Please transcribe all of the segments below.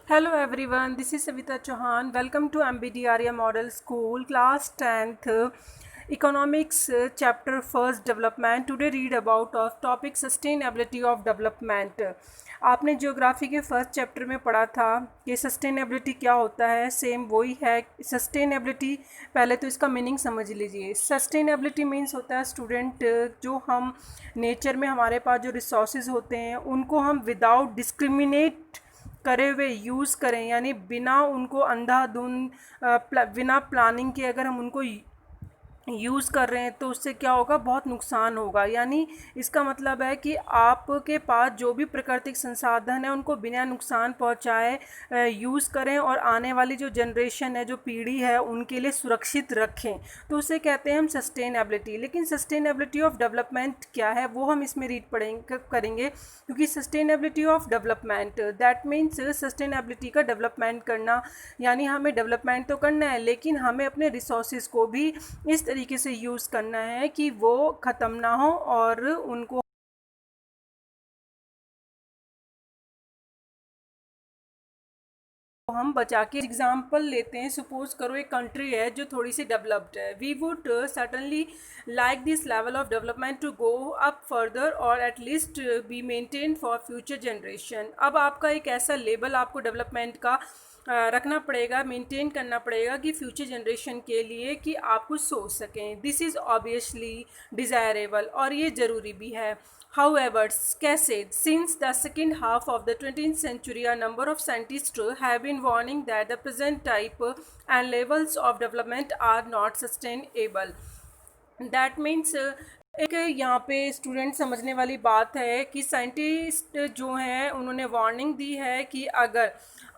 Hello everyone, this is Savita Chauhan. Welcome to MBD Arya Model School, class 10th, Economics, chapter 1st Development. Today read about of topic Sustainability of Development. आपने geography के first chapter में पढ़ा था कि sustainability क्या होता है, same वही है. सस्टेनेबिलिटी पहले तो इसका मीनिंग समझ लीजिए. सस्टेनेबिलिटी मीन्स होता है स्टूडेंट, जो हम नेचर में हमारे पास जो रिसोर्सेज होते हैं उनको हम विदाउट डिस्क्रिमिनेट करे हुए यूज़ करें, यानी बिना उनको अंधाधुंध बिना प्लानिंग के अगर हम उनको यूज़ कर रहे हैं तो उससे क्या होगा, बहुत नुकसान होगा. यानी इसका मतलब है कि आपके पास जो भी प्राकृतिक संसाधन है उनको बिना नुकसान पहुंचाए यूज़ करें और आने वाली जो जनरेशन है, जो पीढ़ी है, उनके लिए सुरक्षित रखें. तो उसे कहते हैं हम सस्टेनेबिलिटी. लेकिन सस्टेनेबिलिटी ऑफ डेवलपमेंट क्या है वो हम इसमें रीड पढ़ेंगे करेंगे, क्योंकि sustainability of development that means sustainability का डेवलपमेंट करना, यानी हमें डेवलपमेंट तो करना है लेकिन हमें अपने रिसोर्सेज को भी इस तरीके से यूज़ करना है कि वो ख़त्म ना हो और उनको हम बचा के. एग्जाम्पल लेते हैं. सपोज करो एक कंट्री है जो थोड़ी सी डेवलप्ड है. We would certainly like this level of development to go up further और at least be maintain for future generation. अब आपका एक ऐसा लेवल आपको डेवलपमेंट का रखना पड़ेगा, मेंटेन करना पड़ेगा कि फ्यूचर जनरेशन के लिए कि आप कुछ सोच सकें. दिस इज़ ऑब्वियसली डिज़ायरेबल और ये ज़रूरी भी है. However, कैसे since the second half of the 20th century, a number of scientists have been warning that the present type and levels of development are not sustainable. That means एक यहाँ पे student समझने वाली बात है कि साइंटिस्ट जो हैं उन्होंने वार्निंग दी है कि अगर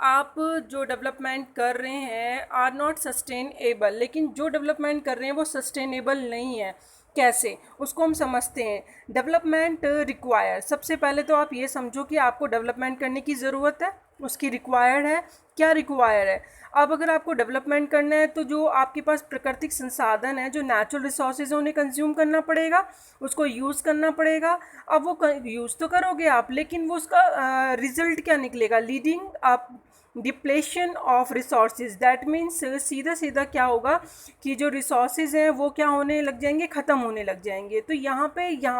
आप जो डेवलपमेंट कर रहे हैं आर नॉट सस्टेनेबल, लेकिन जो डेवलपमेंट कर रहे हैं वो सस्टेनेबल नहीं है. कैसे, उसको हम समझते हैं. डेवलपमेंट रिक्वायर, सबसे पहले तो आप ये समझो कि आपको डेवलपमेंट करने की ज़रूरत है, उसकी रिक्वायर्ड है. क्या रिक्वायर है? अब अगर आपको डेवलपमेंट करना है तो जो आपके पास प्राकृतिक संसाधन है, जो नेचुरल रिसोर्सेज हैं, उन्हें कंज्यूम करना पड़ेगा, उसको यूज़ करना पड़ेगा. अब वो यूज़ तो करोगे आप, लेकिन वो उसका रिजल्ट क्या निकलेगा? लीडिंग आप depletion of resources. That means सीधा सीधा क्या होगा कि जो रिसोर्सेज हैं वो क्या होने लग जाएंगे, ख़त्म होने लग जाएंगे. तो यहाँ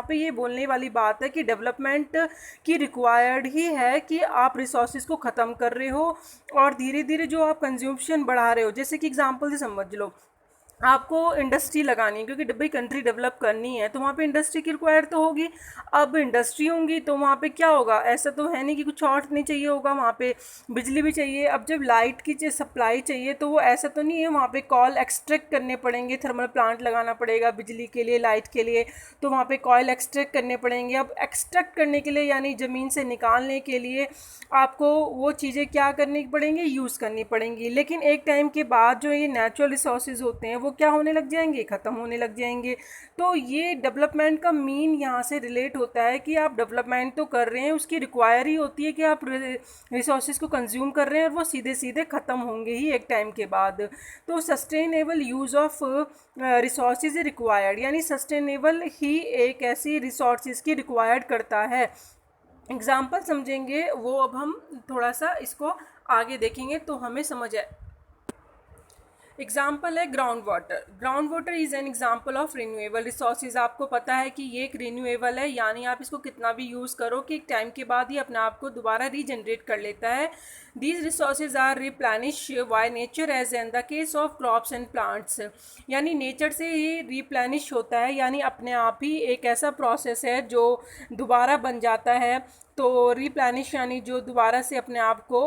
पे ये बोलने वाली बात है कि डेवलपमेंट की रिक्वायर्ड ही है कि आप रिसोर्सेज को ख़त्म कर रहे हो और धीरे धीरे जो आप कंज्यूम्शन बढ़ा रहे हो. जैसे कि एग्जांपल से समझ लो, आपको इंडस्ट्री लगानी है क्योंकि भाई कंट्री डेवलप करनी है तो वहाँ पे इंडस्ट्री की रिक्वायर तो होगी. अब इंडस्ट्री होंगी तो वहाँ पे क्या होगा, ऐसा तो है नहीं कि कुछ और नहीं चाहिए होगा, वहाँ पे बिजली भी चाहिए. अब जब लाइट की सप्लाई चाहिए तो वो ऐसा तो नहीं है, वहाँ पे कॉल एक्सट्रैक्ट करने पड़ेंगे, थर्मल प्लांट लगाना पड़ेगा बिजली के लिए, लाइट के लिए. तो वहाँ पे कॉयल एक्सट्रैक्ट करने पड़ेंगे. अब एक्सट्रैक्ट करने के लिए यानी ज़मीन से निकालने के लिए आपको वो चीज़ें क्या करनी पड़ेंगी, यूज़ करनी पड़ेंगी. लेकिन एक टाइम के बाद जो ये नेचुरल रिसोर्सेज होते हैं वो क्या होने लग जाएंगे, ख़त्म होने लग जाएंगे. तो ये डेवलपमेंट का मीन यहाँ से रिलेट होता है कि आप डेवलपमेंट तो कर रहे हैं, उसकी रिक्वायरी होती है कि आप रिसोर्सेज को कंज्यूम कर रहे हैं और वो सीधे सीधे ख़त्म होंगे ही एक टाइम के बाद. तो sustainable use of resources required, यानी सस्टेनेबल ही एक ऐसी रिसोर्सेज की रिक्वायर्ड करता है. एग्जाम्पल समझेंगे वो, अब हम थोड़ा सा इसको आगे देखेंगे तो हमें समझ आए. एग्जाम्पल है ground water. Ground water is an example of renewable resources. आपको पता है कि ये एक रिन्यूएबल है, यानी आप इसको कितना भी यूज़ करो कि एक टाइम के बाद ही अपने आप को दोबारा रीजनरेट कर लेता है. These resources are replenish by nature as in the case of crops and plants. यानी नेचर से ही रिप्लेनिश होता है, यानी अपने आप ही एक ऐसा प्रोसेस है जो दोबारा बन जाता है. तो रिप्लेनिश यानी जो दोबारा से अपने आप को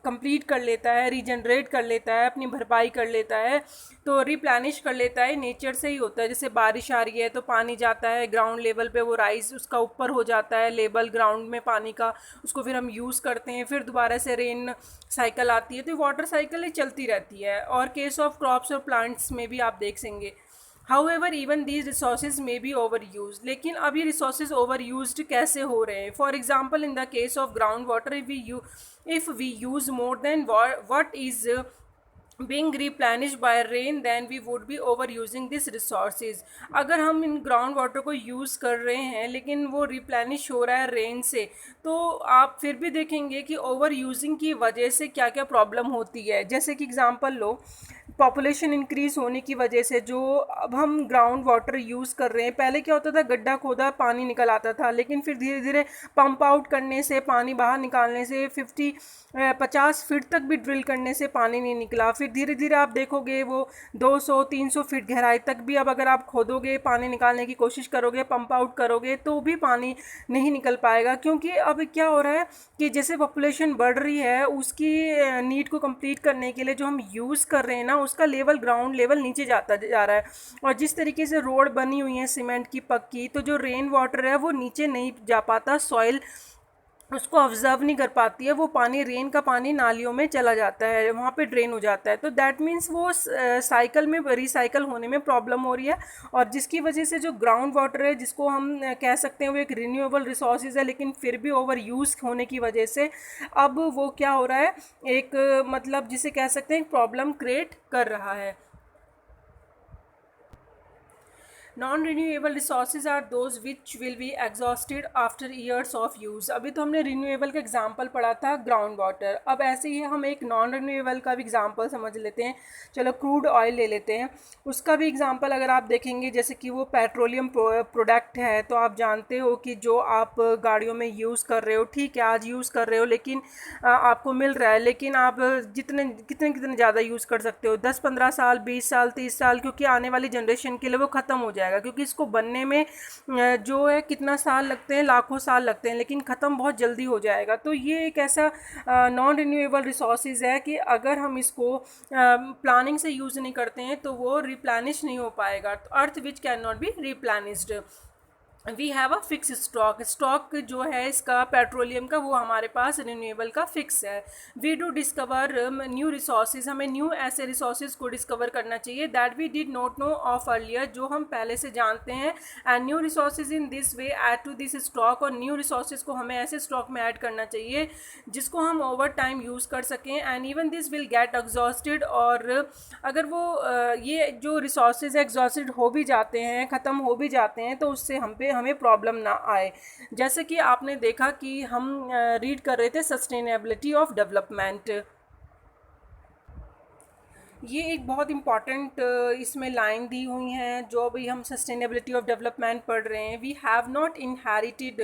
कंप्लीट कर लेता है, रीजनरेट कर लेता है, अपनी भरपाई कर लेता है. तो रिप्लेनिश कर लेता है, नेचर से ही होता है. जैसे बारिश आ रही है तो पानी जाता है ग्राउंड लेवल पे, वो राइज उसका ऊपर हो जाता है लेवल ग्राउंड में पानी का, उसको फिर हम यूज़ करते हैं, फिर दोबारा से रेन साइकिल आती है. तो वाटर साइकिल ही चलती रहती है. और केस ऑफ क्रॉप्स और प्लांट्स में भी आप देखेंगे. However, even these resources may be overused. लेकिन अब ये resources overused कैसे हो रहे हैं? For example, in the case of groundwater, if we use more than what is being replenished by rain, then we would be overusing this resources. अगर हम in ground water को यूज़ कर रहे हैं लेकिन वो रिप्लेनिश हो रहा है रेन से, तो आप फिर भी देखेंगे कि ओवर यूजिंग की वजह से क्या क्या प्रॉब्लम होती है। जैसे कि एग्जांपल लो, पॉपुलेशन इंक्रीज होने की वजह से जो अब हम ग्राउंड वाटर यूज़ कर रहे हैं, पहले क्या होता था, गड्ढा खोदा पानी निकल आता था, लेकिन फिर धीरे धीरे पंप आउट करने से, पानी बाहर निकालने से 50 फीट तक भी ड्रिल करने से पानी नहीं निकला। फिर धीरे धीरे आप देखोगे वो 200-300 फीट गहराई तक भी अब अगर आप खोदोगे, पानी निकालने की कोशिश करोगे, पंप आउट करोगे, तो भी पानी नहीं निकल पाएगा। क्योंकि अब क्या हो रहा है कि जैसे पॉपुलेशन बढ़ रही है, उसकी नीड को कंप्लीट करने के लिए जो हम यूज़ कर रहे हैं ना, उसका लेवल, ग्राउंड लेवल नीचे जाता जा रहा है। और जिस तरीके से रोड बनी हुई है सीमेंट की पक्की, तो जो रेन वाटर है वो नीचे नहीं जा पाता, सॉइल उसको ऑब्जर्व नहीं कर पाती है, वो पानी, रेन का पानी नालियों में चला जाता है, वहाँ पे ड्रेन हो जाता है। तो दैट मीन्स वो साइकिल में, रिसाइकल होने में प्रॉब्लम हो रही है, और जिसकी वजह से जो ग्राउंड वाटर है, जिसको हम कह सकते हैं वो एक रिन्यूएबल रिसोर्सेज है, लेकिन फिर भी ओवर यूज़ होने की वजह से अब वो क्या हो रहा है, एक मतलब जिसे कह सकते हैं प्रॉब्लम क्रिएट कर रहा है। Non renewable resources are those which will be exhausted after years of use. अभी तो हमने रिन्यूएबल का एग्जांपल पढ़ा था ग्राउंड वाटर, अब ऐसे ही हम एक नॉन रिन्यूएबल का भी एग्जांपल समझ लेते हैं। चलो क्रूड ऑयल ले लेते हैं, उसका भी एग्जांपल अगर आप देखेंगे, जैसे कि वो पेट्रोलियम प्रोडक्ट है, तो आप जानते हो कि जो आप गाड़ियों में यूज़ कर रहे हो, ठीक है आज यूज़ कर रहे हो, लेकिन आपको मिल रहा है, लेकिन आप जितने कितने कितने ज़्यादा यूज़ कर सकते हो, 10-15 साल, 20 साल, 30 साल, क्योंकि आने वाली जनरेशन के लिए वो ख़त्म हो जाएगा। क्योंकि इसको बनने में जो है कितना साल लगते हैं, लाखों साल लगते हैं, लेकिन ख़त्म बहुत जल्दी हो जाएगा। तो ये एक ऐसा नॉन रिन्यूएबल रिसोर्सेज है कि अगर हम इसको प्लानिंग से यूज़ नहीं करते हैं तो वो रिप्लेनिश नहीं हो पाएगा। तो earth which can not be replenished. We have a fix stock, stock जो है इसका पेट्रोलियम का, वो हमारे पास रिन्यूएबल का फिक्स है। We do discover new resources, हमें न्यू ऐसे रिसोर्सेज को डिस्कवर करना चाहिए that we did not know of earlier, जो हम पहले से जानते हैं। And new resources in this way add to this stock, और न्यू रिसोर्सेज को हमें ऐसे स्टॉक में ऐड करना चाहिए जिसको हम ओवर टाइम यूज़ कर सकें। And even this will get exhausted, और अगर वो ये जो रिसोर्सेज एग्जॉस्टेड हो भी जाते हैं, ख़त्म हो भी जाते हैं, तो उससे हमें प्रॉब्लम ना आए। जैसे कि आपने देखा कि हम रीड कर रहे थे सस्टेनेबिलिटी ऑफ डेवलपमेंट, ये एक बहुत इम्पॉर्टेंट इसमें लाइन दी हुई हैं। जो भी हम सस्टेनेबिलिटी ऑफ डेवलपमेंट पढ़ रहे हैं, we have not inherited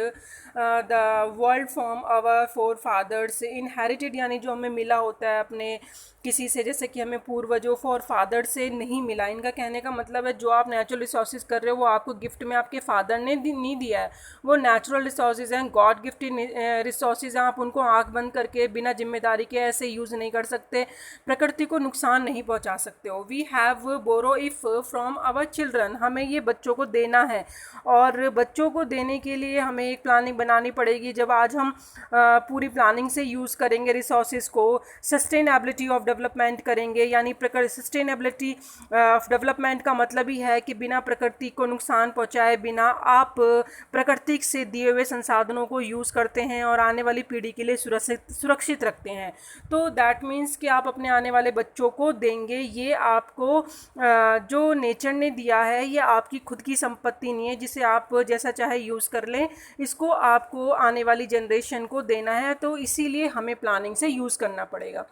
the world from our forefathers. Inherited यानी जो हमें मिला होता है अपने किसी से, जैसे कि हमें पूर्वजों, फोर फादर से नहीं मिला। इनका कहने का मतलब है जो आप नेचुरल रिसोर्सेज कर रहे हो वो आपको गिफ्ट में आपके फादर ने नहीं दिया है, वो नेचुरल रिसोर्सेज हैं, गॉड गिफ्टेड रिसोर्सेज हैं। आप उनको आंख बंद करके बिना जिम्मेदारी के ऐसे यूज़ नहीं कर सकते, प्रकृति को नुकसान नहीं पहुंचा सकते हो। We have borrow if from our children, हमें ये बच्चों को देना है, और बच्चों को देने के लिए हमें एक प्लानिंग बनानी पड़ेगी। जब आज हम पूरी प्लानिंग से यूज़ करेंगे रिसोर्सेज को, सस्टेनेबिलिटी ऑफ डेवलपमेंट करेंगे, यानी सस्टेनेबिलिटी ऑफ डेवलपमेंट का मतलब ही है कि बिना प्रकृति को नुकसान पहुंचाए, बिना आप प्रकृति से दिए हुए संसाधनों को यूज़ करते हैं और आने वाली पीढ़ी के लिए सुरक्षित रखते हैं। तो दैट मीन्स कि आप अपने आने वाले बच्चों को देंगे, ये आपको जो नेचर ने दिया है, ये आपकी खुद की संपत्ति नहीं है जिसे आप जैसा चाहे यूज़ कर लें, इसको आपको आने वाली जनरेशन को देना है। तो इसीलिए हमें प्लानिंग से यूज़ करना पड़ेगा।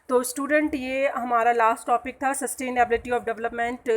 तो स्टूडेंट, ये हमारा लास्ट टॉपिक था, सस्टेनेबिलिटी ऑफ डेवलपमेंट।